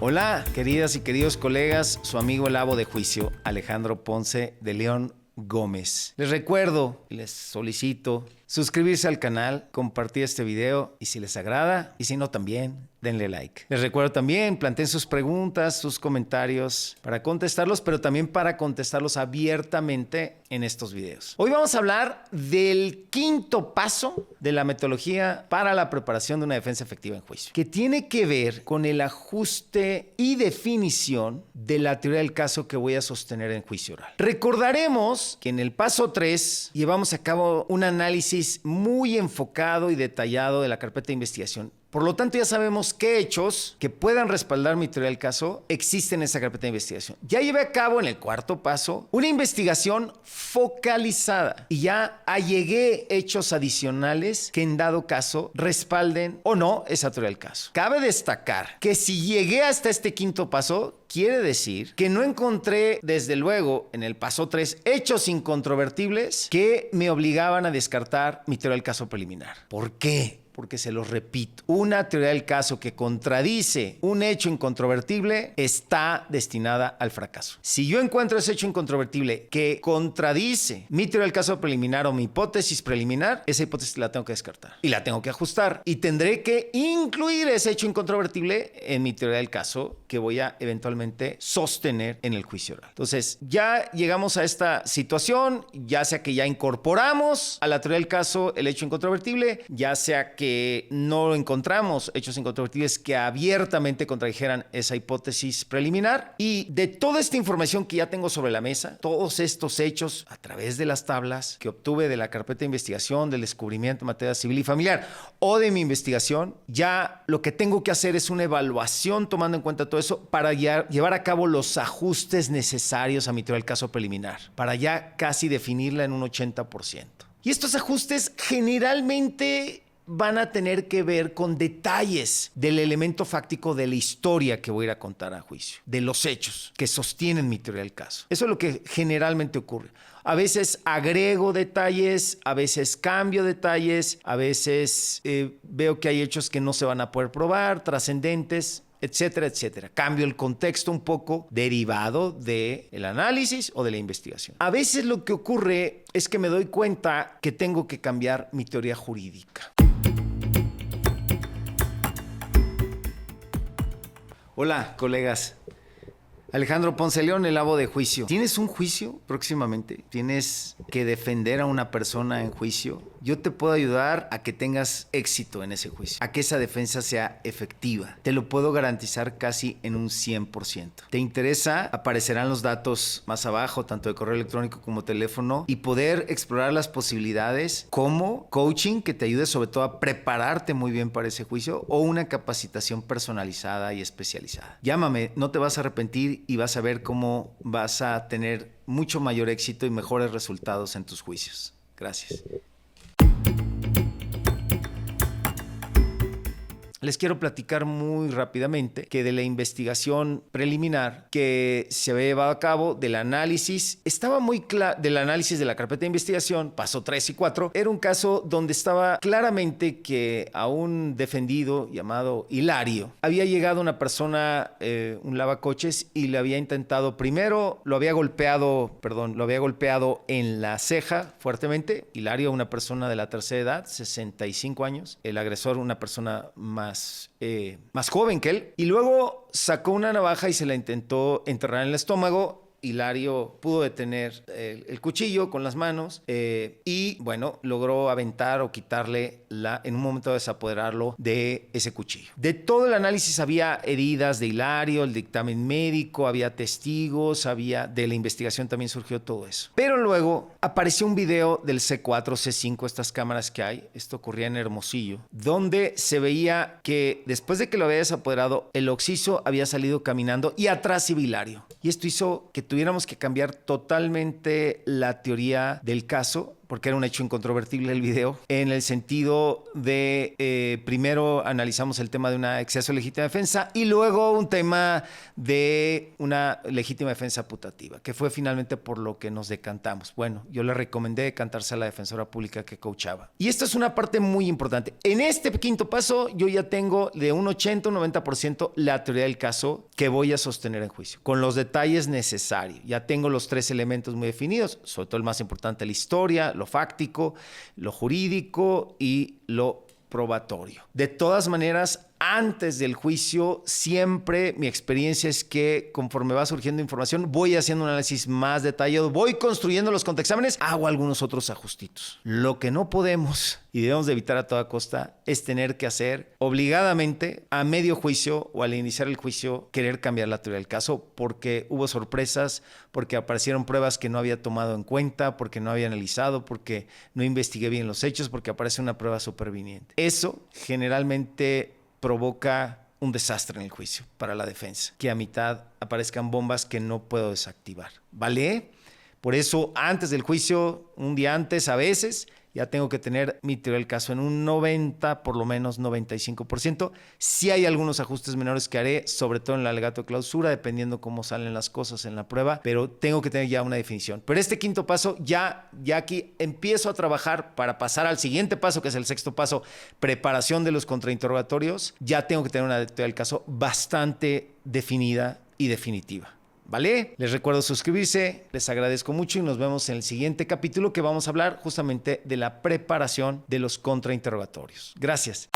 Hola, queridas y queridos colegas, su amigo el abo de juicio, Alejandro Ponce de León Gómez. Les recuerdo, les solicito suscribirse al canal, compartir este video y si les agrada, y si no también, denle like. Les recuerdo también, planteen sus preguntas, sus comentarios para contestarlos, pero también para contestarlos abiertamente en estos videos. Hoy vamos a hablar del quinto paso de la metodología para la preparación de una defensa efectiva en juicio, que tiene que ver con el ajuste y definición de la teoría del caso que voy a sostener en juicio oral. Recordaremos que en el paso 3 llevamos a cabo un análisis muy enfocado y detallado de la carpeta de investigación. Por lo tanto, ya sabemos qué hechos que puedan respaldar mi teoría del caso existen en esa carpeta de investigación. Ya llevé a cabo en el cuarto paso una investigación focalizada y ya allegué hechos adicionales que en dado caso respalden o no esa teoría del caso. Cabe destacar que si llegué hasta este quinto paso, quiere decir que no encontré, desde luego, en el paso 3, hechos incontrovertibles que me obligaban a descartar mi teoría del caso preliminar. ¿Por qué? Porque se los repito, una teoría del caso que contradice un hecho incontrovertible está destinada al fracaso. Si yo encuentro ese hecho incontrovertible que contradice mi teoría del caso preliminar o mi hipótesis preliminar, esa hipótesis la tengo que descartar y la tengo que ajustar y tendré que incluir ese hecho incontrovertible en mi teoría del caso que voy a eventualmente sostener en el juicio oral. Entonces, ya llegamos a esta situación, ya sea que ya incorporamos a la teoría del caso el hecho incontrovertible, ya sea que no encontramos hechos incontrovertibles que abiertamente contradijeran esa hipótesis preliminar. Y de toda esta información que ya tengo sobre la mesa, todos estos hechos a través de las tablas que obtuve de la carpeta de investigación, del descubrimiento en materia civil y familiar o de mi investigación, ya lo que tengo que hacer es una evaluación tomando en cuenta todo eso para llevar a cabo los ajustes necesarios a mi teoría del caso preliminar, para ya casi definirla en un 80%. Y estos ajustes generalmente van a tener que ver con detalles del elemento fáctico de la historia que voy a ir a contar a juicio, de los hechos que sostienen mi teoría del caso. Eso es lo que generalmente ocurre. A veces agrego detalles, a veces cambio detalles, a veces veo que hay hechos que no se van a poder probar, trascendentes, etcétera, etcétera. Cambio el contexto un poco derivado del análisis o de la investigación. A veces lo que ocurre es que me doy cuenta que tengo que cambiar mi teoría jurídica. Hola, colegas. Alejandro Ponce León, el abo de juicio. ¿Tienes un juicio próximamente? ¿Tienes que defender a una persona en juicio? Yo te puedo ayudar a que tengas éxito en ese juicio, a que esa defensa sea efectiva. Te lo puedo garantizar casi en un 100%. ¿Te interesa? Aparecerán los datos más abajo, tanto de correo electrónico como teléfono, y poder explorar las posibilidades como coaching que te ayude sobre todo a prepararte muy bien para ese juicio o una capacitación personalizada y especializada. Llámame, no te vas a arrepentir y vas a ver cómo vas a tener mucho mayor éxito y mejores resultados en tus juicios. Gracias. Les quiero platicar muy rápidamente que de la investigación preliminar que se había llevado a cabo, del análisis, estaba muy claro, del análisis de la carpeta de investigación, paso 3 y 4, era un caso donde estaba claramente que a un defendido llamado Hilario había llegado una persona, un lavacoches, y le había intentado, primero lo había golpeado en la ceja fuertemente. Hilario, una persona de la tercera edad, 65 años, el agresor, una persona más joven que él, y luego sacó una navaja y se la intentó enterrar en el estómago. Hilario pudo detener el cuchillo con las manos y, bueno, logró aventar o quitarle en un momento desapoderarlo de ese cuchillo. De todo el análisis había heridas de Hilario, el dictamen médico, había testigos, de la investigación también surgió todo eso. Pero luego apareció un video del C4, C5, estas cámaras que hay, esto ocurría en Hermosillo, donde se veía que después de que lo había desapoderado, el occiso había salido caminando y atrás iba Hilario. Y esto hizo que tuviéramos que cambiar totalmente la teoría del caso porque era un hecho incontrovertible el video, en el sentido de primero analizamos el tema de una exceso de legítima defensa y luego un tema de una legítima defensa putativa, que fue finalmente por lo que nos decantamos. Bueno, yo le recomendé decantarse a la defensora pública que coachaba. Y esta es una parte muy importante. En este quinto paso yo ya tengo de un 80 a un 90% la teoría del caso que voy a sostener en juicio, con los detalles necesarios. Ya tengo los 3 elementos muy definidos, sobre todo el más importante, la historia, lo fáctico, lo jurídico y lo probatorio. De todas maneras, antes del juicio, siempre mi experiencia es que conforme va surgiendo información, voy haciendo un análisis más detallado, voy construyendo los contraexámenes, hago algunos otros ajustitos. Lo que no podemos y debemos de evitar a toda costa es tener que hacer obligadamente a medio juicio o al iniciar el juicio querer cambiar la teoría del caso porque hubo sorpresas, porque aparecieron pruebas que no había tomado en cuenta, porque no había analizado, porque no investigué bien los hechos, porque aparece una prueba superviniente. Eso generalmente provoca un desastre en el juicio para la defensa, que a mitad aparezcan bombas que no puedo desactivar, ¿vale? Por eso, antes del juicio, un día antes a veces, ya tengo que tener mi teoría del caso en un 90, por lo menos 95%. Sí hay algunos ajustes menores que haré, sobre todo en el alegato de clausura, dependiendo cómo salen las cosas en la prueba, pero tengo que tener ya una definición. Pero este quinto paso, ya aquí empiezo a trabajar para pasar al siguiente paso, que es el sexto paso, preparación de los contrainterrogatorios. Ya tengo que tener una teoría del caso bastante definida y definitiva. ¿Vale? Les recuerdo suscribirse, les agradezco mucho y nos vemos en el siguiente capítulo que vamos a hablar justamente de la preparación de los contrainterrogatorios. Gracias.